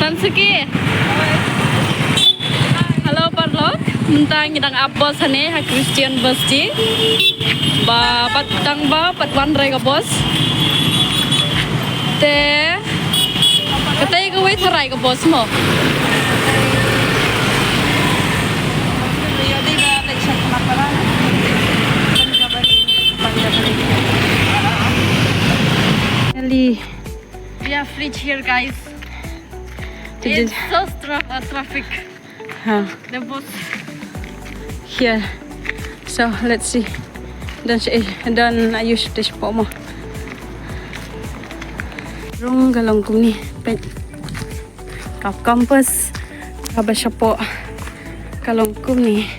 Sansuki. Halo Parlok. Mentang idang Abbas hane ha Christian Basti. Ba patang ba patwan rega bos. Te katay ko wait haray ka bos mo. We are fridge here, guys. It's so traffic. The bus Here. So let's see. Dan ayush this po mo. Rong galong kumi pet. Kap campus. Kabasya po. Kalong kumi.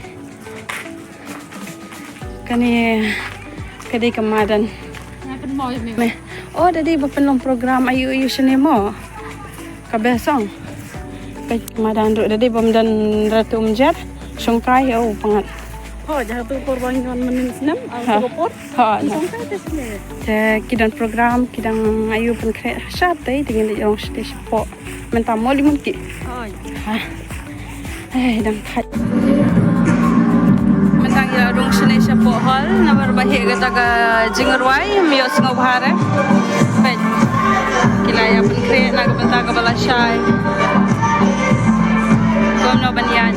Kani kadai kamadan. Oh, dadi ba penlong program ayu sini mo? Kabesong. Kay kamadan ro dadi bam dan ratu umjar. Songkai oh pangat. Oh, jatuh korban yon menin senam au kopor. Ha. Songkai tesne. Te kidan program kidang ayu pun kre sat dai dengan jong stage po. Menta mo limun ki. Oh. Ha. Dan khat. Mentang ya rong sene sya po hall nabar bahi gata ga jingerwai mios ngobhare. Pet. Kilaya pun kre naga benta ga balashay. Kom no banyan.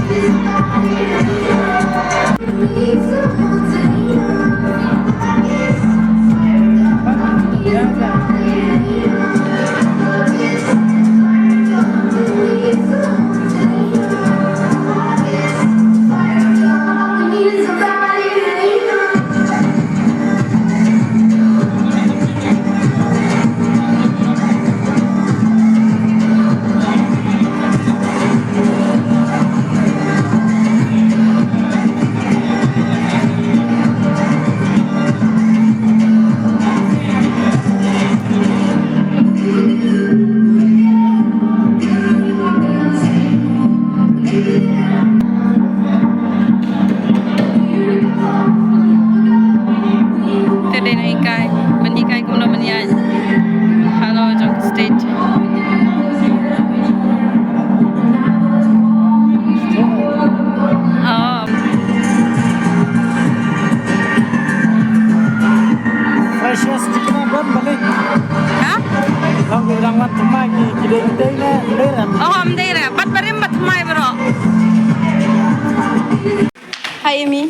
Hi Amy.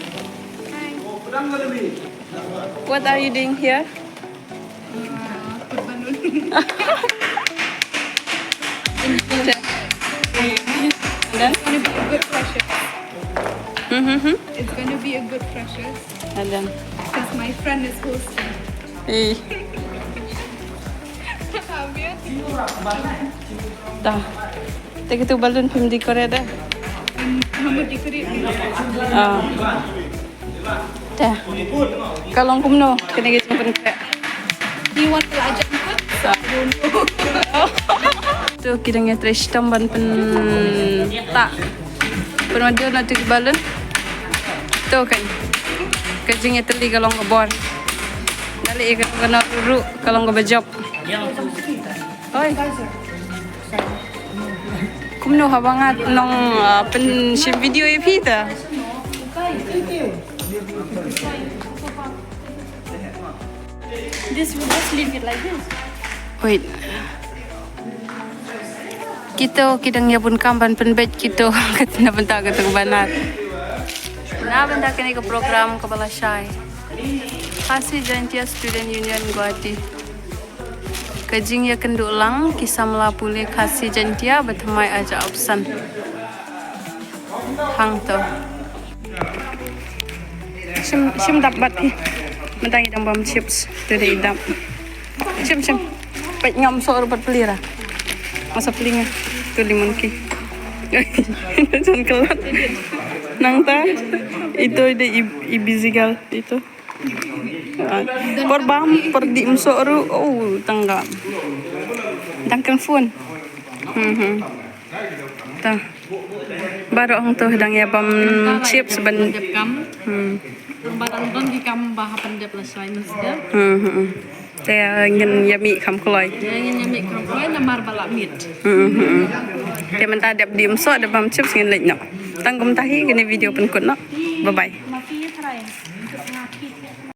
Hi. What are you doing here? Then it's gonna be a good freshers. It's gonna be a good freshers. And then. Because my friend is hosting. Hey. Dah. Take itu balloon film decorate dah. Kamu decorate ni. Dah. Kalong kumno kena gitu pun kek. You want to ajak ikut? Tu kiranya trash tamban pen tak. Penmadu nak tu balloon. Tu kan. Kajingnya teli kalong ngebor. Dali ikan kena ruru kalong ngebejob. Oi. Kumno habangat nong pen ship video e pita. This will just leave it like this. Wait. Kita kidang yapun kampan penbet kita ketina bentak ke banat. Na bentak kini ke program ke Balasai. Kasih Jantia Student Union Guwahati. Kajing ya kenduk lang kisah melapuli kasih Jantia bertemai aja absen. Hang to. Sim dapat ni. Mentang idam bam chips tu dah idam. Sim. Pet ngam so rupat pelira. Masa pelinga tu limun ki. Jangan kelat. Nang ta itu ide ibizigal itu. Perbam perdi msoru oh tanggam. Dangkan phone. Ta. Baru ang tu dang ya bam chips ban. Ang barang don di kam bah pandep la sai mesti. Te ngin yami kam kloy. Yang nyamik kampung namar balamit. Te mentadap dim so ada bam chips ngin lek no. Tangkum tahi gini video pen kun no. Bye bye.